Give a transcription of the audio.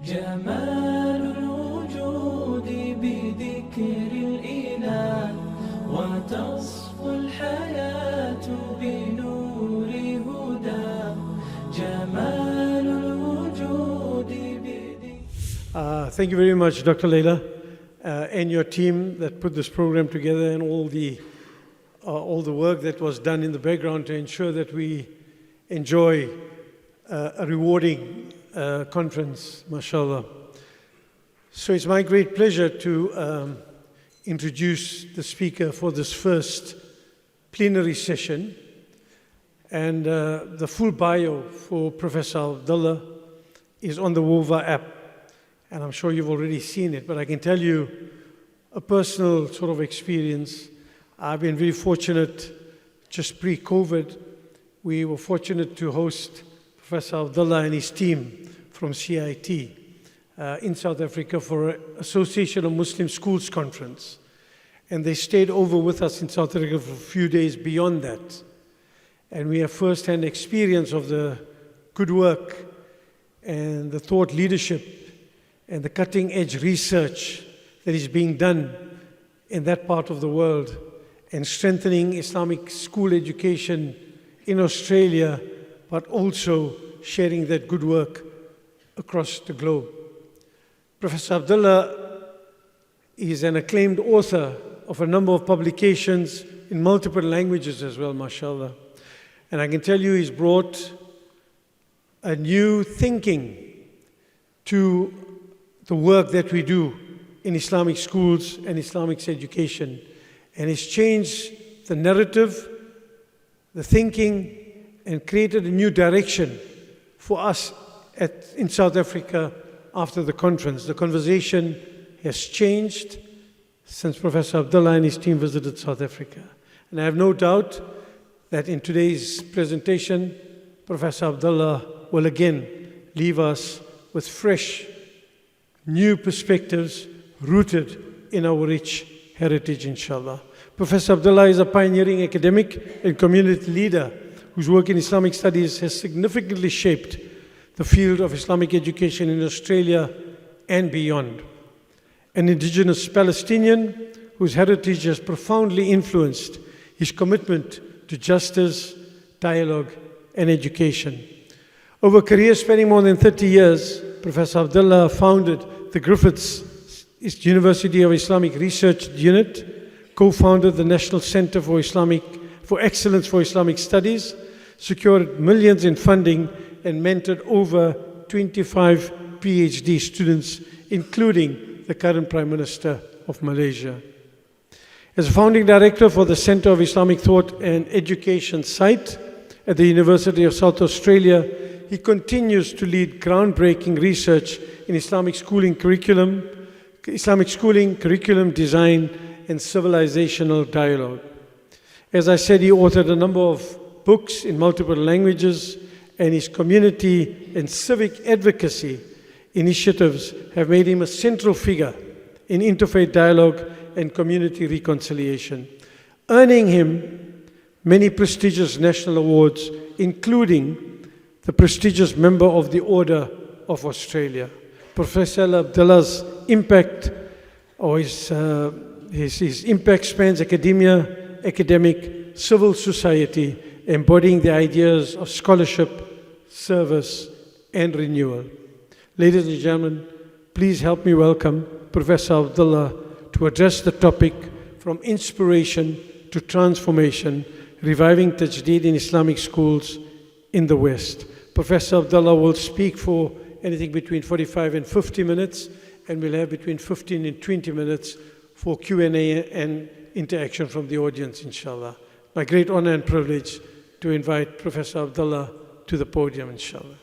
جمال الوجود بذكر الإله وتصفو الحياة بنور هدى جمال الوجود بذكر. Thank you very much, Dr. Leila, and your team that put this program together, and all the work that was done in the background to ensure that we enjoy a rewarding conference, mashallah. So it's my great pleasure to introduce the speaker for this first plenary session. And the full bio for Professor Abdullah is on the WOVA app. And I'm sure you've already seen it, but I can tell you a personal sort of experience. I've been very fortunate, just pre-COVID, we were fortunate to host Professor Abdullah and his team from CIT in South Africa for an Association of Muslim Schools conference. And they stayed over with us in South Africa for a few days beyond that. And we have first-hand experience of the good work and the thought leadership and the cutting-edge research that is being done in that part of the world and strengthening Islamic school education in Australia, but also sharing that good work across the globe. Professor Abdullah is an acclaimed author of a number of publications in multiple languages as well, mashallah. And I can tell you he's brought a new thinking to the work that we do in Islamic schools and Islamic education. And it's changed the narrative, the thinking, and created a new direction for us in South Africa after the conference. The conversation has changed since Professor Abdullah and his team visited South Africa. And I have no doubt that in today's presentation, Professor Abdullah will again leave us with fresh, new perspectives rooted in our rich heritage, inshallah. Professor Abdullah is a pioneering academic and community leader whose work in Islamic studies has significantly shaped the field of Islamic education in Australia and beyond. An indigenous Palestinian whose heritage has profoundly influenced his commitment to justice, dialogue, and education. Over a career spanning more than 30 years, Professor Abdullah founded the Griffiths University of Islamic Research Unit, co-founded the National Center for Excellence for Islamic Studies, secured millions in funding, and mentored over 25 PhD students, including the current Prime Minister of Malaysia. As a founding director for the Center of Islamic Thought and Education site at the University of South Australia, he continues to lead groundbreaking research in Islamic schooling curriculum design, and civilizational dialogue. As I said, he authored a number of books in multiple languages, and his community and civic advocacy initiatives have made him a central figure in interfaith dialogue and community reconciliation, earning him many prestigious national awards, including the prestigious Member of the Order of Australia. Professor Abdullah's impact, or his impact spans academia, academic, civil society, embodying the ideas of scholarship, service, and renewal. Ladies and gentlemen, please help me welcome Professor Abdullah to address the topic from inspiration to transformation, reviving Tajdeed in Islamic schools in the West. Professor Abdullah will speak for anything between 45 and 50 minutes, and we'll have between 15 and 20 minutes for Q&A and interaction from the audience, inshallah. My great honor and privilege to invite Professor Abdullah to the podium, inshallah.